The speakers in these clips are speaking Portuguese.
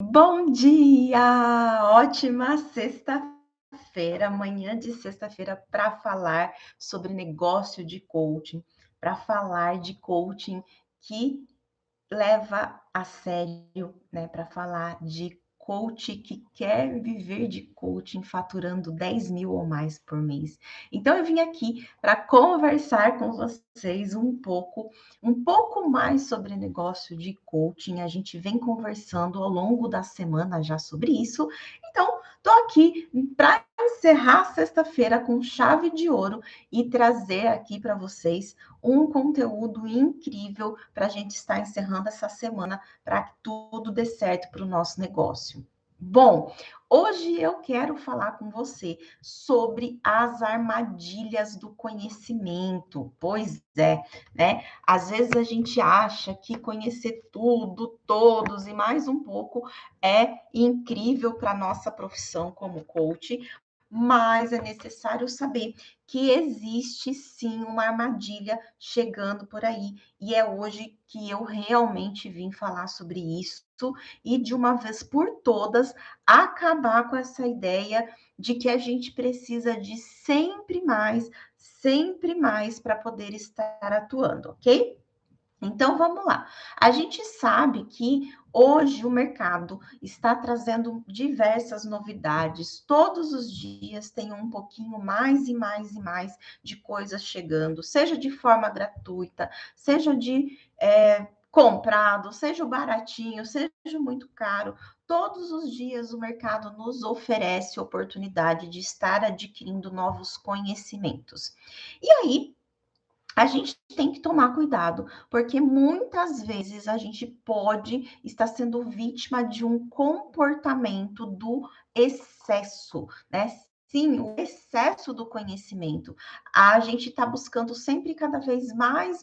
Bom dia! Ótima sexta-feira, manhã de sexta-feira, para falar sobre negócio de coaching, para falar de coaching que leva a sério, né, para falar de coach que quer viver de coaching faturando 10.000 ou mais por mês. Então eu vim aqui para conversar com vocês um pouco mais sobre negócio de coaching. A gente vem conversando ao longo da semana já sobre isso. Então, tô aqui para encerrar sexta-feira com chave de ouro e trazer aqui para vocês um conteúdo incrível para a gente estar encerrando essa semana para que tudo dê certo para o nosso negócio. Bom, hoje eu quero falar com você sobre as armadilhas do conhecimento. Pois é, né? Às vezes a gente acha que conhecer tudo, todos e mais um pouco é incrível para a nossa profissão como coach, mas é necessário saber que existe sim uma armadilha chegando por aí, e é hoje que eu realmente vim falar sobre isso e de uma vez por todas acabar com essa ideia de que a gente precisa de sempre mais para poder estar atuando, ok? Então vamos lá. A gente sabe que hoje o mercado está trazendo diversas novidades. Todos os dias tem um pouquinho mais e mais e mais de coisas chegando, seja de forma gratuita, seja de comprado, seja o baratinho, seja muito caro. Todos os dias o mercado nos oferece oportunidade de estar adquirindo novos conhecimentos. E aí, a gente tem que tomar cuidado, porque muitas vezes a gente pode estar sendo vítima de um comportamento do excesso, né? Sim, o excesso do conhecimento. A gente está buscando sempre cada vez mais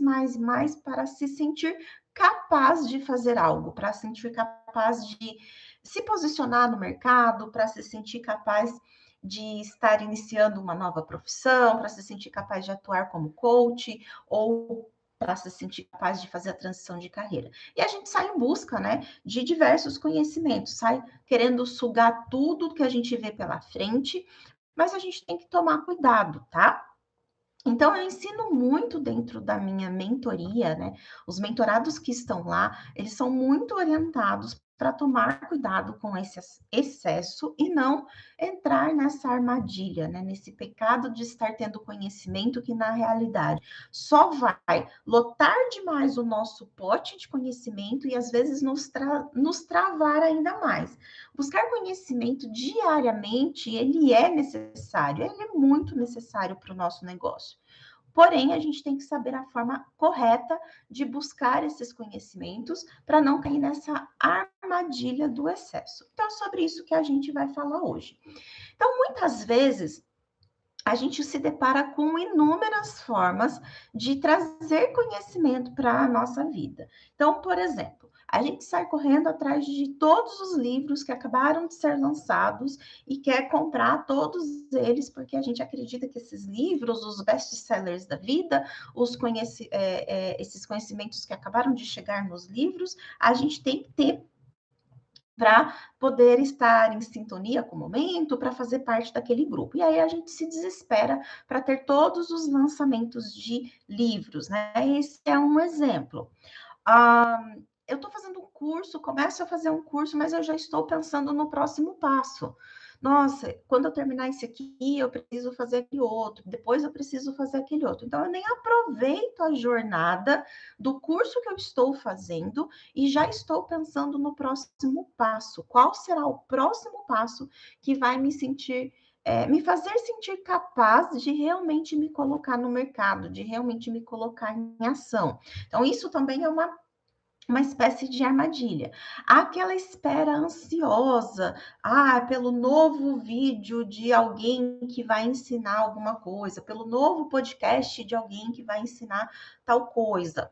para se sentir capaz de fazer algo, para se sentir capaz de se posicionar no mercado, para se sentir capaz de estar iniciando uma nova profissão, para se sentir capaz de atuar como coach ou para se sentir capaz de fazer a transição de carreira. E a gente sai em busca, né, de diversos conhecimentos, sai querendo sugar tudo que a gente vê pela frente, mas a gente tem que tomar cuidado, tá? Então, eu ensino muito dentro da minha mentoria, né? Os mentorados que estão lá, eles são muito orientados para tomar cuidado com esse excesso e não entrar nessa armadilha, né? Nesse pecado de estar tendo conhecimento que, na realidade, só vai lotar demais o nosso pote de conhecimento e, às vezes, nos travar ainda mais. Buscar conhecimento diariamente, ele é necessário, ele é muito necessário para o nosso negócio. Porém, a gente tem que saber a forma correta de buscar esses conhecimentos para não cair nessa armadilha do excesso. Então, é sobre isso que a gente vai falar hoje. Então, muitas vezes, a gente se depara com inúmeras formas de trazer conhecimento para a nossa vida. Então, por exemplo, a gente sai correndo atrás de todos os livros que acabaram de ser lançados e quer comprar todos eles, porque a gente acredita que esses livros, os best-sellers da vida, esses conhecimentos que acabaram de chegar nos livros, a gente tem que ter para poder estar em sintonia com o momento, para fazer parte daquele grupo. E aí a gente se desespera para ter todos os lançamentos de livros, né? Esse é um exemplo. Eu estou fazendo um curso, começo a fazer um curso, mas eu já estou pensando no próximo passo. Nossa, quando eu terminar esse aqui, eu preciso fazer aquele outro, depois eu preciso fazer aquele outro. Então, eu nem aproveito a jornada do curso que eu estou fazendo e já estou pensando no próximo passo. Qual será o próximo passo que vai me fazer sentir capaz de realmente me colocar no mercado, de realmente me colocar em ação. Então, isso também é uma espécie de armadilha. Aquela espera ansiosa, pelo novo vídeo de alguém que vai ensinar alguma coisa, pelo novo podcast de alguém que vai ensinar tal coisa.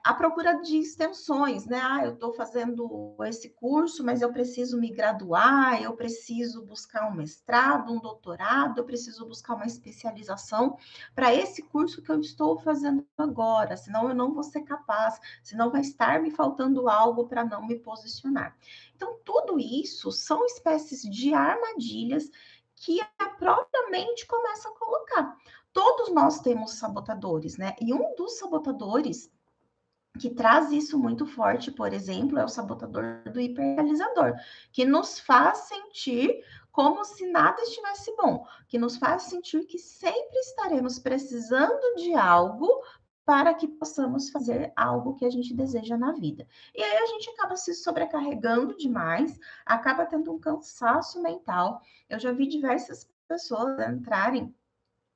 a procura de extensões, né? Ah, eu estou fazendo esse curso, mas eu preciso me graduar, eu preciso buscar um mestrado, um doutorado, eu preciso buscar uma especialização para esse curso que eu estou fazendo agora, senão eu não vou ser capaz, senão vai estar me faltando algo para não me posicionar. Então, tudo isso são espécies de armadilhas que a própria mente começa a colocar. Todos nós temos sabotadores, né? E um dos sabotadores que traz isso muito forte, por exemplo, é o sabotador do hiperrealizador, que nos faz sentir como se nada estivesse bom, que nos faz sentir que sempre estaremos precisando de algo para que possamos fazer algo que a gente deseja na vida. E aí a gente acaba se sobrecarregando demais, acaba tendo um cansaço mental. Eu já vi diversas pessoas entrarem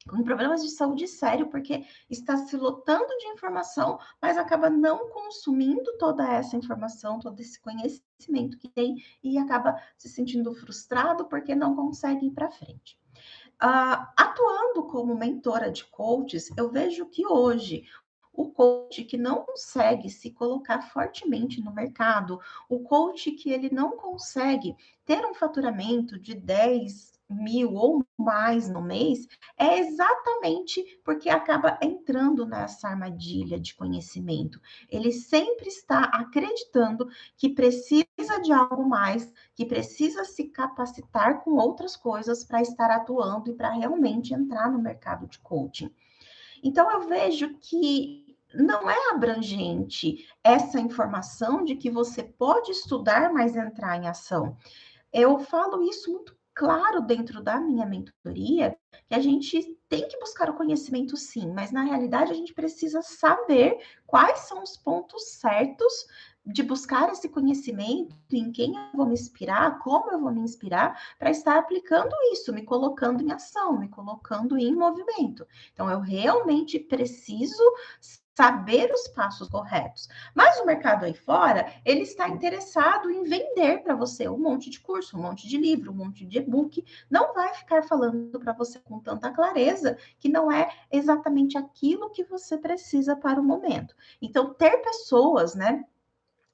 com problemas de saúde sério, porque está se lotando de informação, mas acaba não consumindo toda essa informação, todo esse conhecimento que tem e acaba se sentindo frustrado porque não consegue ir para frente. Atuando como mentora de coaches, eu vejo que hoje o coach que não consegue se colocar fortemente no mercado, o coach que ele não consegue ter um faturamento de 10 mil ou mais no mês, é exatamente porque acaba entrando nessa armadilha de conhecimento. Ele sempre está acreditando que precisa de algo mais, que precisa se capacitar com outras coisas para estar atuando e para realmente entrar no mercado de coaching. Então, eu vejo que não é abrangente essa informação de que você pode estudar, mas entrar em ação. Eu falo isso muito claro dentro da minha mentoria, que a gente tem que buscar o conhecimento sim, mas na realidade a gente precisa saber quais são os pontos certos de buscar esse conhecimento, em quem eu vou me inspirar, como eu vou me inspirar, para estar aplicando isso, me colocando em ação, me colocando em movimento. Então, eu realmente preciso saber os passos corretos. Mas o mercado aí fora, ele está interessado em vender para você um monte de curso, um monte de livro, um monte de e-book. Não vai ficar falando para você com tanta clareza que não é exatamente aquilo que você precisa para o momento. Então, ter pessoas, né?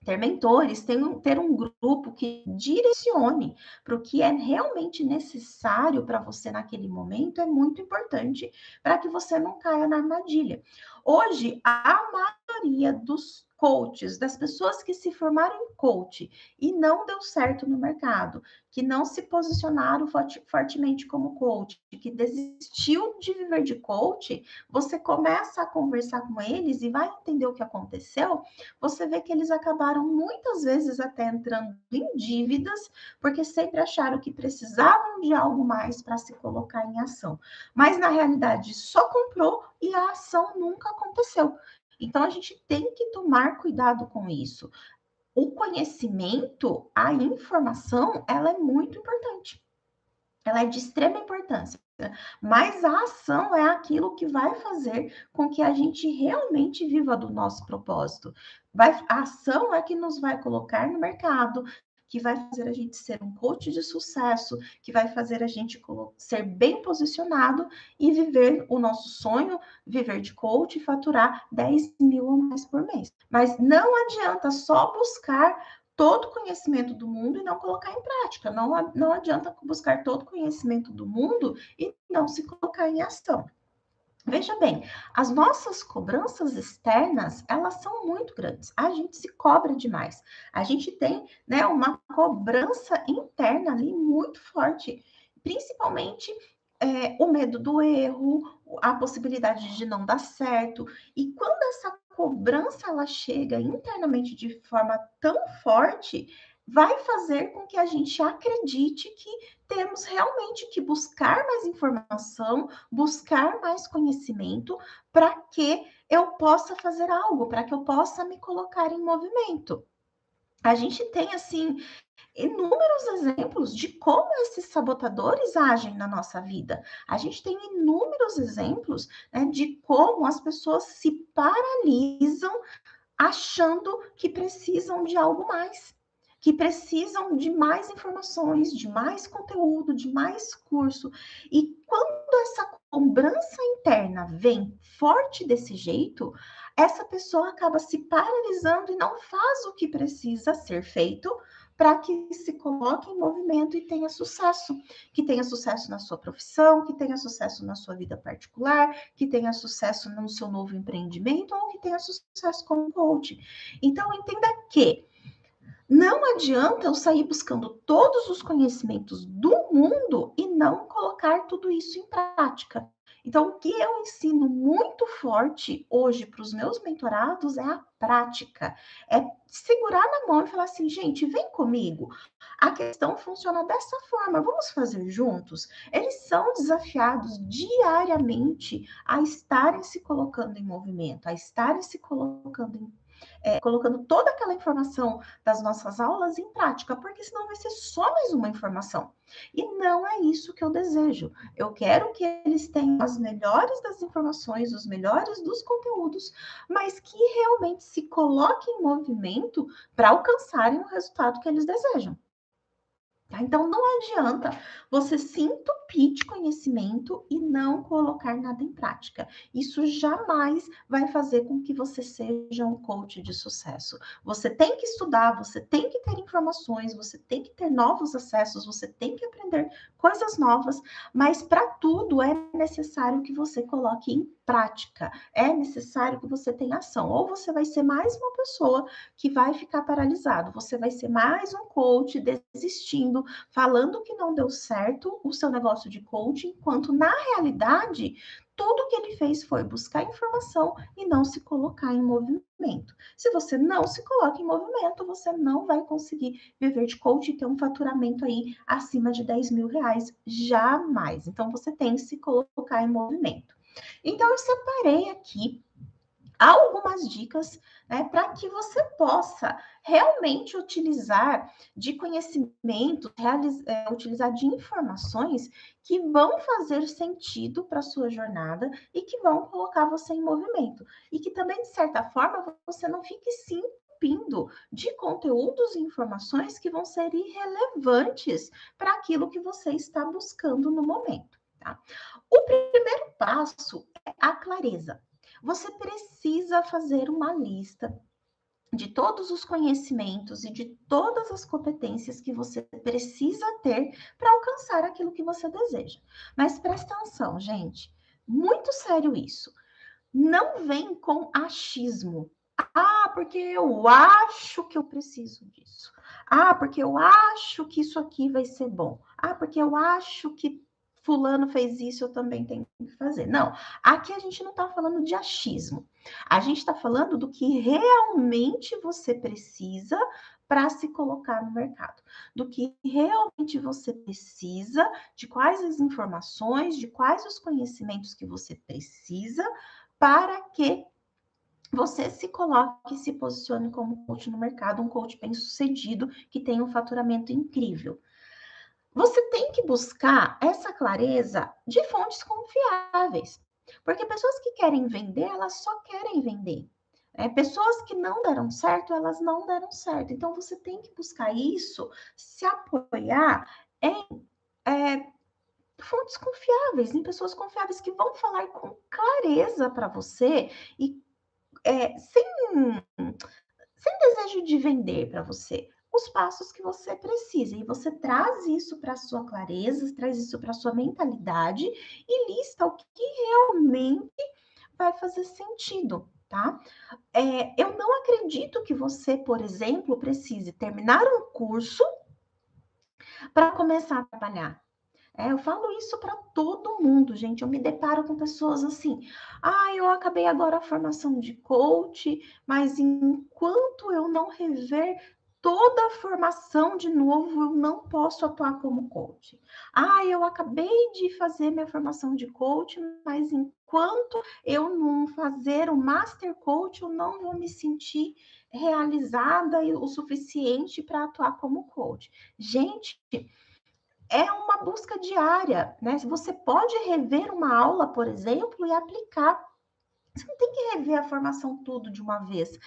Ter mentores, ter um grupo que direcione para o que é realmente necessário para você naquele momento é muito importante para que você não caia na armadilha. Hoje, a maioria dos coaches, das pessoas que se formaram em coach e não deu certo no mercado, que não se posicionaram fortemente como coach, que desistiu de viver de coach, você começa a conversar com eles e vai entender o que aconteceu, você vê que eles acabaram muitas vezes até entrando em dívidas, porque sempre acharam que precisavam de algo mais para se colocar em ação. Mas na realidade só comprou e a ação nunca aconteceu. Então a gente tem que tomar cuidado com isso. O conhecimento, a informação, ela é muito importante. Ela é de extrema importância. Mas a ação é aquilo que vai fazer com que a gente realmente viva do nosso propósito. A ação é que nos vai colocar no mercado, que vai fazer a gente ser um coach de sucesso, que vai fazer a gente ser bem posicionado e viver o nosso sonho, viver de coach e faturar 10 mil ou mais por mês. Mas não adianta só buscar todo o conhecimento do mundo e não colocar em prática. Não adianta buscar todo o conhecimento do mundo e não se colocar em ação. Veja bem, as nossas cobranças externas, elas são muito grandes. A gente se cobra demais. A gente tem, né, uma cobrança interna ali muito forte, principalmente o medo do erro, a possibilidade de não dar certo. E quando essa cobrança ela chega internamente de forma tão forte, vai fazer com que a gente acredite que temos realmente que buscar mais informação, buscar mais conhecimento para que eu possa fazer algo, para que eu possa me colocar em movimento. A gente tem, assim, inúmeros exemplos de como esses sabotadores agem na nossa vida. A gente tem inúmeros exemplos, né, de como as pessoas se paralisam achando que precisam de algo mais. que precisam de mais informações, de mais conteúdo, de mais curso. E quando essa cobrança interna vem forte desse jeito, essa pessoa acaba se paralisando e não faz o que precisa ser feito para que se coloque em movimento e tenha sucesso, que tenha sucesso na sua profissão, que tenha sucesso na sua vida particular, que tenha sucesso no seu novo empreendimento ou que tenha sucesso como coach. Então, entenda que não adianta eu sair buscando todos os conhecimentos do mundo e não colocar tudo isso em prática. Então, o que eu ensino muito forte hoje para os meus mentorados é a prática. É segurar na mão e falar assim, gente, vem comigo. A questão funciona dessa forma, vamos fazer juntos? Eles são desafiados diariamente a estarem se colocando em movimento, a estarem se colocando colocando toda aquela informação das nossas aulas em prática, porque senão vai ser só mais uma informação. E não é isso que eu desejo. Eu quero que eles tenham as melhores das informações, os melhores dos conteúdos, mas que realmente se coloquem em movimento para alcançarem o resultado que eles desejam. Tá? Então, não adianta você se entupir de conhecimento e não colocar nada em prática. Isso jamais vai fazer com que você seja um coach de sucesso. Você tem que estudar, você tem que ter informações, você tem que ter novos acessos, você tem que aprender coisas novas, mas para tudo é necessário que você coloque em prática. É necessário que você tenha ação. Ou você vai ser mais uma pessoa que vai ficar paralisado, você vai ser mais um coach desistindo, falando que não deu certo o seu negócio de coaching, enquanto na realidade tudo que ele fez foi buscar informação e não se colocar em movimento. Se você não se coloca em movimento, você não vai conseguir viver de coaching e ter um faturamento aí acima de 10 mil reais, jamais. Então, você tem que se colocar em movimento. Então, eu separei aqui algumas dicas, né, para que você possa realmente utilizar de conhecimento, utilizar de informações que vão fazer sentido para a sua jornada e que vão colocar você em movimento. E que também, de certa forma, você não fique se entupindo de conteúdos e informações que vão ser irrelevantes para aquilo que você está buscando no momento. Tá? O primeiro passo é a clareza. Você precisa fazer uma lista de todos os conhecimentos e de todas as competências que você precisa ter para alcançar aquilo que você deseja. Mas presta atenção, gente, muito sério isso. Não vem com achismo. Ah, porque eu acho que eu preciso disso. Ah, porque eu acho que isso aqui vai ser bom. Ah, porque eu acho que fulano fez isso, eu também tenho que fazer. Não, aqui a gente não está falando de achismo. A gente está falando do que realmente você precisa para se colocar no mercado, do que realmente você precisa, de quais as informações, de quais os conhecimentos que você precisa para que você se coloque e se posicione como coach no mercado, um coach bem-sucedido que tem um faturamento incrível. Você tem que buscar essa clareza de fontes confiáveis, porque pessoas que querem vender, elas só querem vender. Pessoas que não deram certo, elas não deram certo. Então, você tem que buscar isso, se apoiar em fontes confiáveis, em pessoas confiáveis que vão falar com clareza para você e sem desejo de vender para você os passos que você precisa. E você traz isso para a sua clareza, traz isso para a sua mentalidade e lista o que realmente vai fazer sentido, tá? Eu não acredito que você, por exemplo, precise terminar um curso para começar a trabalhar. Eu falo isso para todo mundo, gente. Eu me deparo com pessoas assim. Ah, eu acabei agora a formação de coach, mas enquanto eu não rever toda a formação de novo, eu não posso atuar como coach. Ah, eu acabei de fazer minha formação de coach, mas enquanto eu não fazer o master coach, eu não vou me sentir realizada o suficiente para atuar como coach. Gente, é uma busca diária, né? Você pode rever uma aula, por exemplo, e aplicar. Você não tem que rever a formação tudo de uma vez.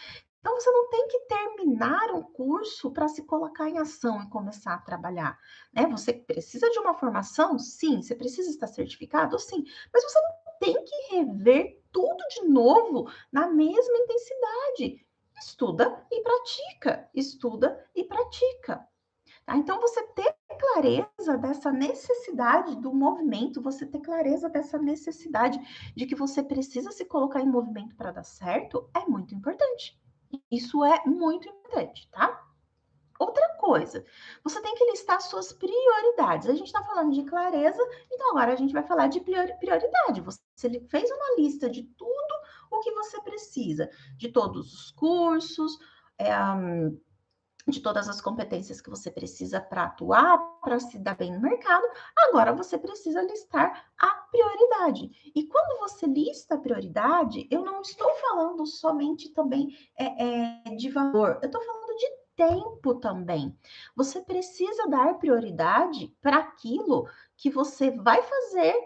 Então, você não tem que terminar um curso para se colocar em ação e começar a trabalhar, né? Você precisa de uma formação? Sim. Você precisa estar certificado? Sim. Mas você não tem que rever tudo de novo na mesma intensidade. Estuda e pratica, estuda e pratica. Tá? Então, você ter clareza dessa necessidade do movimento, você ter clareza dessa necessidade de que você precisa se colocar em movimento para dar certo, é muito importante. Isso é muito importante, tá? Outra coisa, você tem que listar suas prioridades. A gente está falando de clareza, então agora a gente vai falar de prioridade. Você fez uma lista de tudo o que você precisa, de todos os cursos, de todas as competências que você precisa para atuar, para se dar bem no mercado, agora você precisa listar a prioridade. E quando você lista a prioridade, eu não estou falando somente também de valor, eu estou falando de tempo também. Você precisa dar prioridade para aquilo que você vai fazer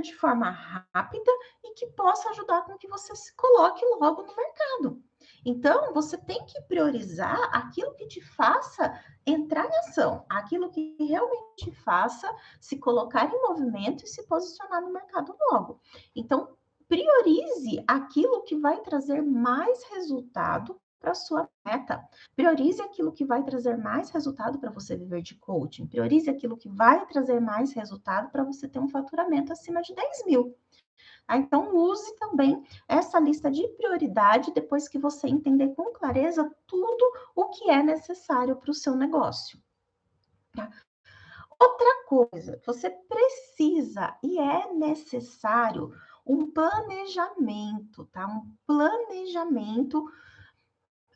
de forma rápida e que possa ajudar com que você se coloque logo no mercado. Então, você tem que priorizar aquilo que te faça entrar em ação, aquilo que realmente te faça se colocar em movimento e se posicionar no mercado logo. Então, priorize aquilo que vai trazer mais resultado para a sua meta. Priorize aquilo que vai trazer mais resultado para você viver de coaching. Priorize aquilo que vai trazer mais resultado para você ter um faturamento acima de 10 mil. Então, use também essa lista de prioridade depois que você entender com clareza tudo o que é necessário para o seu negócio. Tá? Outra coisa, você precisa e é necessário um planejamento, tá? Um planejamento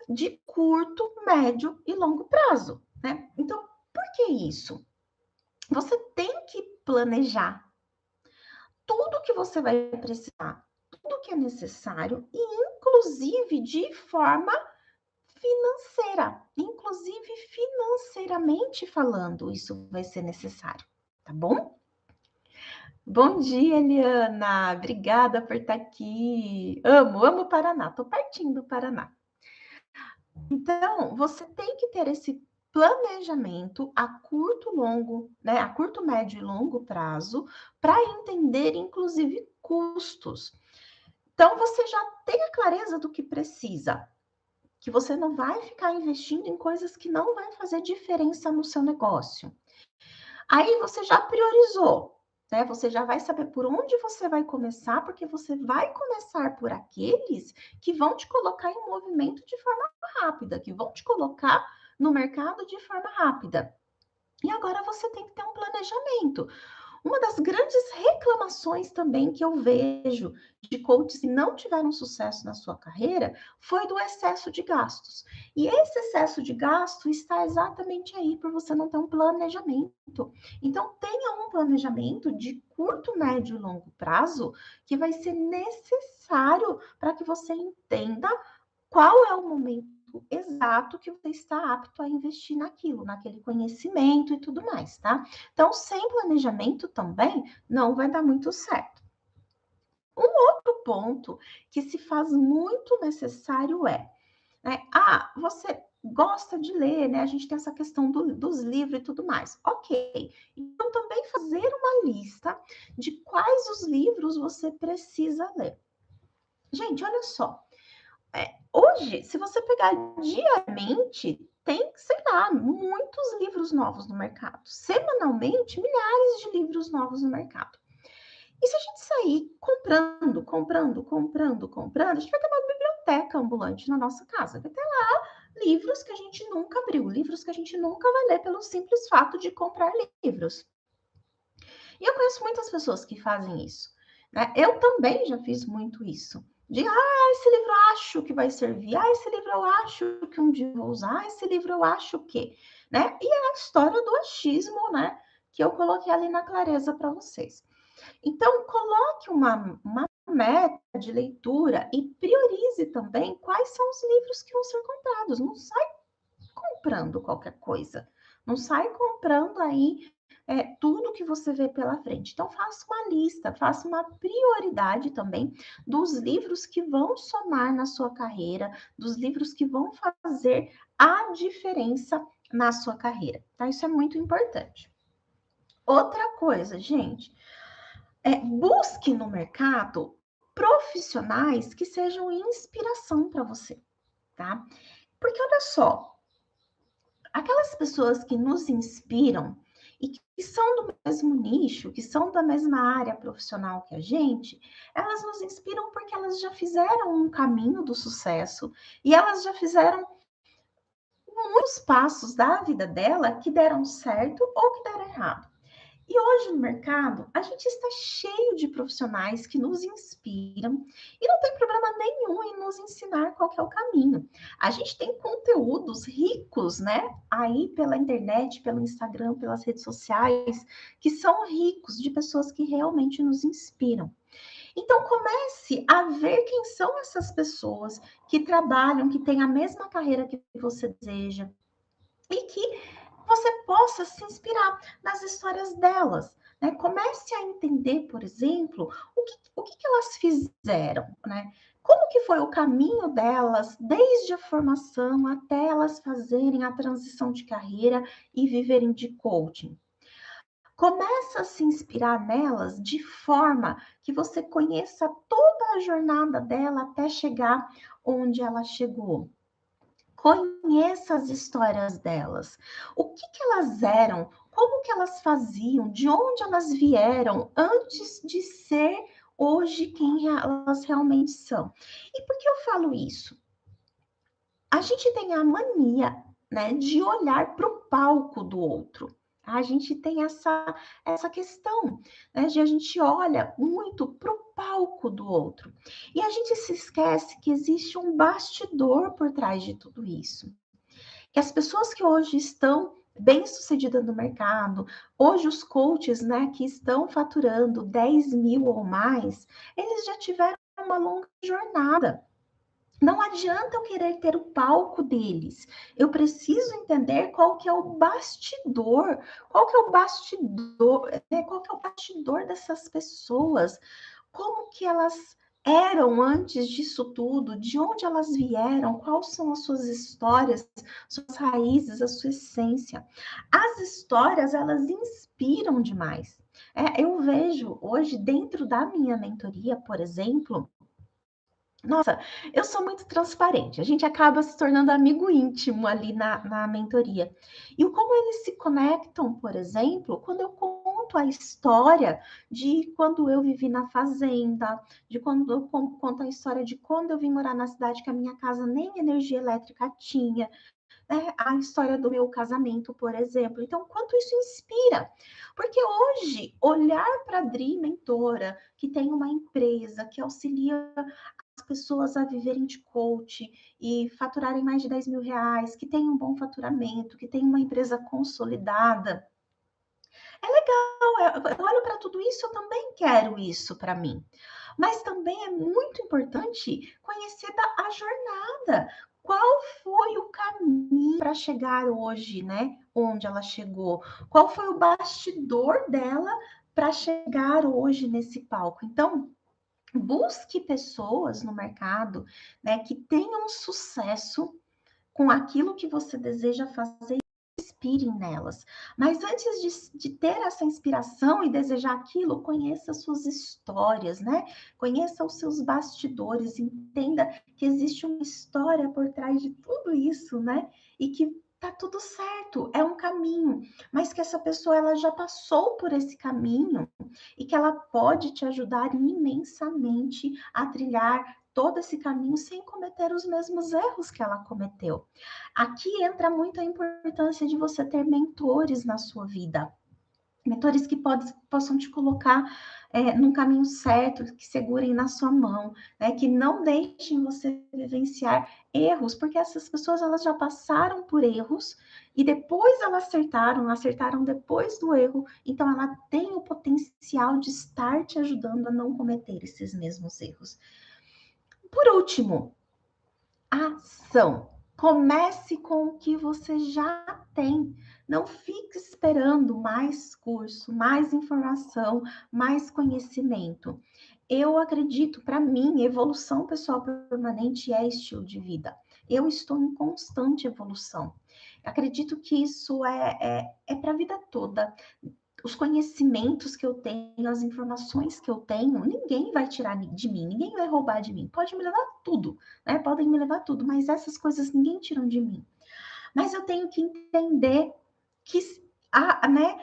de curto, médio e longo prazo, né? Então, por que isso? Você tem que planejar tudo que você vai precisar, tudo que é necessário, e inclusive de forma financeira. Inclusive financeiramente falando, isso vai ser necessário, tá bom? Bom dia, Eliana. Obrigada por estar aqui. Amo o Paraná. Tô pertinho do Paraná. Então, você tem que ter esse planejamento a curto, longo, né? A curto, médio e longo prazo, para entender, inclusive, custos. Então, você já tem a clareza do que precisa, que você não vai ficar investindo em coisas que não vai fazer diferença no seu negócio. Aí você já priorizou, né? Você já vai saber por onde você vai começar, porque você vai começar por aqueles que vão te colocar em movimento de forma rápida, que vão te colocar no mercado de forma rápida. E agora você tem que ter um planejamento. Uma das grandes reclamações também que eu vejo de coaches que não tiveram sucesso na sua carreira foi do excesso de gastos. E esse excesso de gasto está exatamente aí por você não ter um planejamento. Então, tenha um planejamento de curto, médio e longo prazo que vai ser necessário para que você entenda qual é o momento exato que você está apto a investir naquilo, naquele conhecimento e tudo mais, tá? Então, sem planejamento também não vai dar muito certo. Um outro ponto que se faz muito necessário né? Você gosta de ler, né? A gente tem essa questão dos livros e tudo mais. Ok. Então, também fazer uma lista de quais os livros você precisa ler. Gente, olha só. Hoje, se você pegar diariamente, tem, sei lá, muitos livros novos no mercado. Semanalmente, milhares de livros novos no mercado. E se a gente sair comprando, a gente vai ter uma biblioteca ambulante na nossa casa. Vai ter lá livros que a gente nunca abriu, livros que a gente nunca vai ler pelo simples fato de comprar livros. E eu conheço muitas pessoas que fazem isso, né? Eu também já fiz muito isso. De, esse livro eu acho que vai servir. Esse livro eu acho que um dia eu vou usar. Esse livro eu acho que, né? E é a história do achismo, né? Que eu coloquei ali na clareza para vocês. Então, coloque uma meta de leitura e priorize também quais são os livros que vão ser comprados. Não sai comprando qualquer coisa. Não sai comprando aí tudo que você vê pela frente. Então, faça uma lista, faça uma prioridade também dos livros que vão somar na sua carreira, dos livros que vão fazer a diferença na sua carreira, tá? Isso é muito importante. Outra coisa, gente, busque no mercado profissionais que sejam inspiração para você, tá? Porque olha só, aquelas pessoas que nos inspiram e que são do mesmo nicho, que são da mesma área profissional que a gente, elas nos inspiram porque elas já fizeram um caminho do sucesso e elas já fizeram muitos passos da vida dela que deram certo ou que deram errado. E hoje no mercado, a gente está cheio de profissionais que nos inspiram e não tem problema nenhum em nos ensinar qual que é o caminho. A gente tem conteúdos ricos, né? Aí pela internet, pelo Instagram, pelas redes sociais, que são ricos de pessoas que realmente nos inspiram. Então comece a ver quem são essas pessoas que trabalham, que têm a mesma carreira que você deseja e que você possa se inspirar nas histórias delas. Né? Comece a entender, por exemplo, o que elas fizeram, né? Como que foi o caminho delas, desde a formação até elas fazerem a transição de carreira e viverem de coaching. Começa a se inspirar nelas de forma que você conheça toda a jornada dela até chegar onde ela chegou. Conheça as histórias delas. O que elas eram? Como que elas faziam? De onde elas vieram antes de ser hoje quem elas realmente são? E por que eu falo isso? A gente tem a mania, né, de olhar para o palco do outro. A gente tem essa questão, né, de a gente olha muito para o palco do outro. E a gente se esquece que existe um bastidor por trás de tudo isso. Que as pessoas que hoje estão bem-sucedidas no mercado, hoje os coaches, né, que estão faturando 10 mil ou mais, eles já tiveram uma longa jornada. Não adianta eu querer ter o palco deles. Eu preciso entender qual que é o bastidor, qual que é o bastidor, né? Qual que é o bastidor dessas pessoas, como que elas eram antes disso tudo, de onde elas vieram, quais são as suas histórias, suas raízes, a sua essência. As histórias, elas inspiram demais. Eu vejo hoje, dentro da minha mentoria, por exemplo, nossa, eu sou muito transparente. A gente acaba se tornando amigo íntimo ali na mentoria. E o como eles se conectam, por exemplo, quando eu conto a história de quando eu vivi na fazenda, de quando eu conto a história de quando eu vim morar na cidade que a minha casa nem energia elétrica tinha, né? A história do meu casamento, por exemplo. Então, quanto isso inspira? Porque hoje, olhar para a Dri Mentora, que tem uma empresa que auxilia as pessoas a viverem de coach e faturarem mais de 10 mil reais, que tem um bom faturamento, que tem uma empresa consolidada. É legal, eu olho para tudo isso, eu também quero isso para mim. Mas também é muito importante conhecer a jornada. Qual foi o caminho para chegar hoje, né? Onde ela chegou? Qual foi o bastidor dela para chegar hoje nesse palco? Então, busque pessoas no mercado, né, que tenham sucesso com aquilo que você deseja fazer e inspire nelas. Mas antes de ter essa inspiração e desejar aquilo, conheça suas histórias, né? Conheça os seus bastidores, entenda que existe uma história por trás de tudo isso, né? E que tá tudo certo, é um caminho, mas que essa pessoa ela já passou por esse caminho e que ela pode te ajudar imensamente a trilhar todo esse caminho sem cometer os mesmos erros que ela cometeu. Aqui entra muito a importância de você ter mentores na sua vida. Mentores que possam te colocar num caminho certo, que segurem na sua mão, né? Que não deixem você vivenciar erros, porque essas pessoas elas já passaram por erros e depois elas acertaram depois do erro, então ela tem o potencial de estar te ajudando a não cometer esses mesmos erros. Por último, ação. Comece com o que você já tem. Não fique esperando mais curso, mais informação, mais conhecimento. Eu acredito, para mim, evolução pessoal permanente é estilo de vida. Eu estou em constante evolução. Acredito que isso é para a vida toda. Os conhecimentos que eu tenho, as informações que eu tenho, ninguém vai tirar de mim, ninguém vai roubar de mim. Pode me levar tudo, né? Podem me levar tudo, mas essas coisas ninguém tiram de mim. Mas eu tenho que entender que né,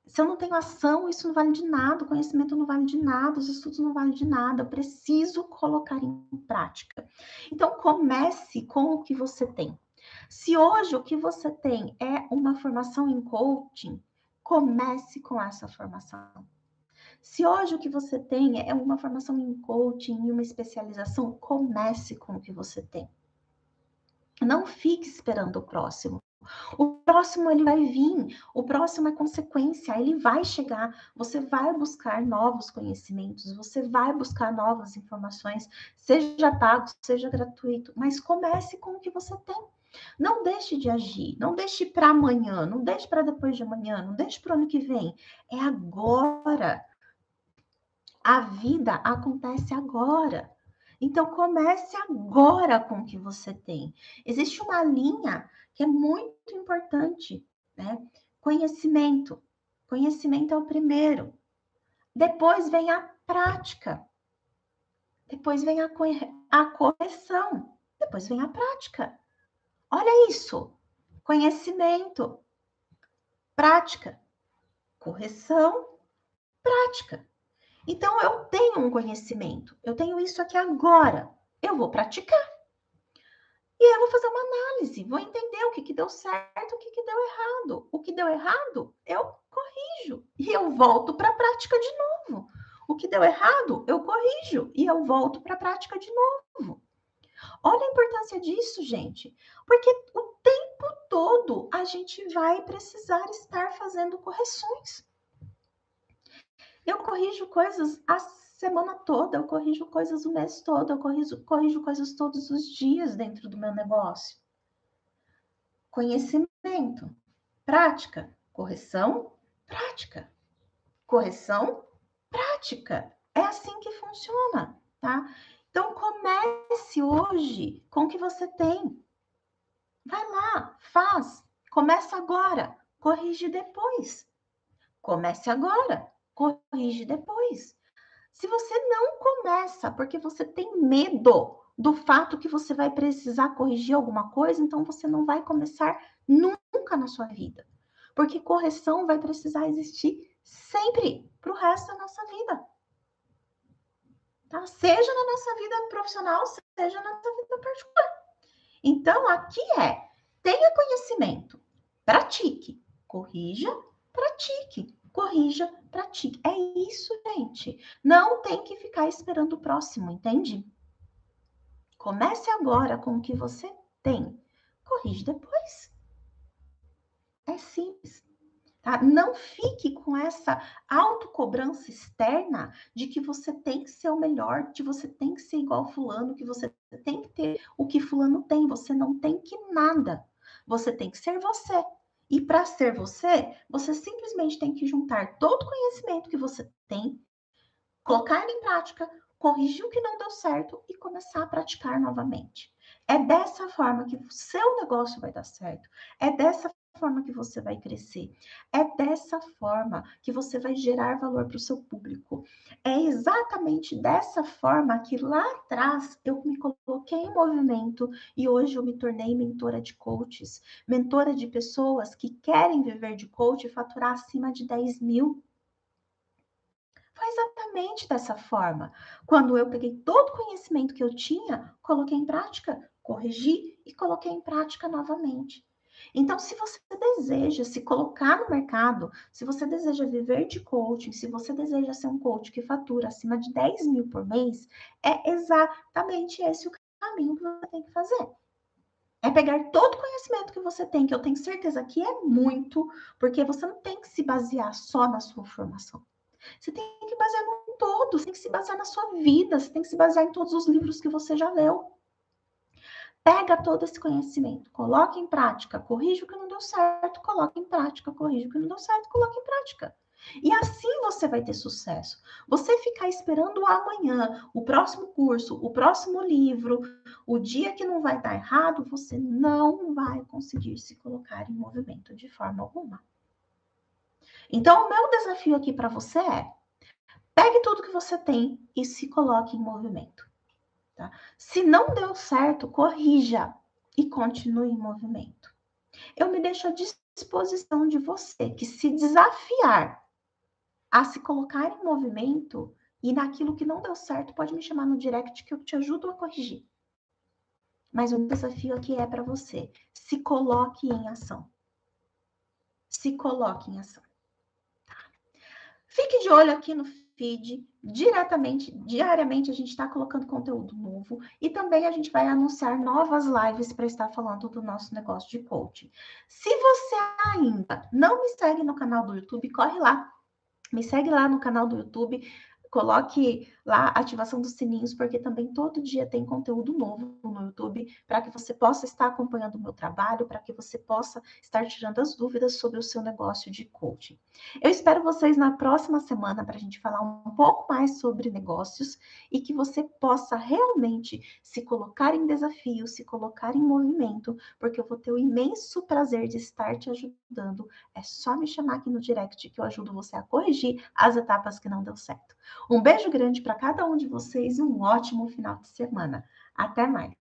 se eu não tenho ação, isso não vale de nada, o conhecimento não vale de nada, os estudos não valem de nada, eu preciso colocar em prática. Então, comece com o que você tem. Se hoje o que você tem é uma formação em coaching, comece com essa formação. Se hoje o que você tem é uma formação em coaching e uma especialização, comece com o que você tem. Não fique esperando o próximo. O próximo ele vai vir, o próximo é consequência, ele vai chegar. Você vai buscar novos conhecimentos, você vai buscar novas informações, seja pago, seja gratuito, mas comece com o que você tem. Não deixe de agir, não deixe para amanhã, não deixe para depois de amanhã, não deixe para o ano que vem. É agora. A vida acontece agora. Então, comece agora com o que você tem. Existe uma linha que é muito importante, né? Conhecimento. Conhecimento é o primeiro. Depois vem a prática. Depois vem a correção. Depois vem a prática. Olha isso. Conhecimento, prática, correção, prática. Então, eu tenho um conhecimento, eu tenho isso aqui agora, eu vou praticar. E aí eu vou fazer uma análise, vou entender o que deu certo, o que deu errado. O que deu errado, eu corrijo. E eu volto para a prática de novo. O que deu errado, eu corrijo. E eu volto para a prática de novo. Olha a importância disso, gente. Porque o tempo todo a gente vai precisar estar fazendo correções. Eu corrijo coisas a semana toda, eu corrijo coisas o mês todo, eu corrijo coisas todos os dias dentro do meu negócio. Conhecimento, prática, correção, prática. Correção, prática. É assim que funciona, tá? Então comece hoje com o que você tem. Vai lá, faz. Começa agora, corrige depois. Comece agora, corrige depois. Se você não começa porque você tem medo do fato que você vai precisar corrigir alguma coisa, então você não vai começar nunca na sua vida. Porque correção vai precisar existir sempre para o resto da nossa vida. Tá? Seja na nossa vida profissional, seja na nossa vida particular. Então, aqui tenha conhecimento, pratique, corrija, pratique. Corrija, pratique. É isso, gente. Não tem que ficar esperando o próximo, entende? Comece agora com o que você tem. Corrige depois. É simples. Tá? Não fique com essa autocobrança externa de que você tem que ser o melhor, de você tem que ser igual fulano, que você tem que ter o que fulano tem. Você não tem que nada. Você tem que ser você. E para ser você, você simplesmente tem que juntar todo o conhecimento que você tem, colocar ele em prática, corrigir o que não deu certo e começar a praticar novamente. É dessa forma que o seu negócio vai dar certo. É dessa forma que você vai crescer. É dessa forma que você vai gerar valor para o seu público. É exatamente dessa forma que lá atrás eu me coloquei em movimento e hoje eu me tornei mentora de coaches, mentora de pessoas que querem viver de coach e faturar acima de 10 mil. Foi exatamente dessa forma. Quando eu peguei todo o conhecimento que eu tinha, coloquei em prática, corrigi e coloquei em prática novamente. Então, se você deseja se colocar no mercado, se você deseja viver de coaching, se você deseja ser um coach que fatura acima de 10 mil por mês, é exatamente esse o caminho que você tem que fazer. É pegar todo o conhecimento que você tem, que eu tenho certeza que é muito, porque você não tem que se basear só na sua formação. Você tem que basear no todo, você tem que se basear na sua vida, você tem que se basear em todos os livros que você já leu. Pega todo esse conhecimento, coloca em prática, corrige o que não deu certo, coloca em prática, corrige o que não deu certo, coloca em prática. E assim você vai ter sucesso. Você ficar esperando amanhã, o próximo curso, o próximo livro, o dia que não vai dar errado, você não vai conseguir se colocar em movimento de forma alguma. Então, o meu desafio aqui para você é: pegue tudo que você tem e se coloque em movimento. Tá? Se não deu certo, corrija e continue em movimento. Eu me deixo à disposição de você que se desafiar a se colocar em movimento e naquilo que não deu certo, pode me chamar no direct que eu te ajudo a corrigir. Mas o desafio aqui é para você. Se coloque em ação. Se coloque em ação. Fique de olho aqui no feed, diariamente a gente está colocando conteúdo novo e também a gente vai anunciar novas lives para estar falando do nosso negócio de coaching. Se você ainda não me segue no canal do YouTube, corre lá, me segue lá no canal do YouTube, coloque lá a ativação dos sininhos, porque também todo dia tem conteúdo novo no YouTube, para que você possa estar acompanhando o meu trabalho, para que você possa estar tirando as dúvidas sobre o seu negócio de coaching. Eu espero vocês na próxima semana para a gente falar um pouco mais sobre negócios e que você possa realmente se colocar em desafio, se colocar em movimento, porque eu vou ter o imenso prazer de estar te ajudando. É só me chamar aqui no direct que eu ajudo você a corrigir as etapas que não deu certo. Um beijo grande para cada um de vocês e um ótimo final de semana. Até mais!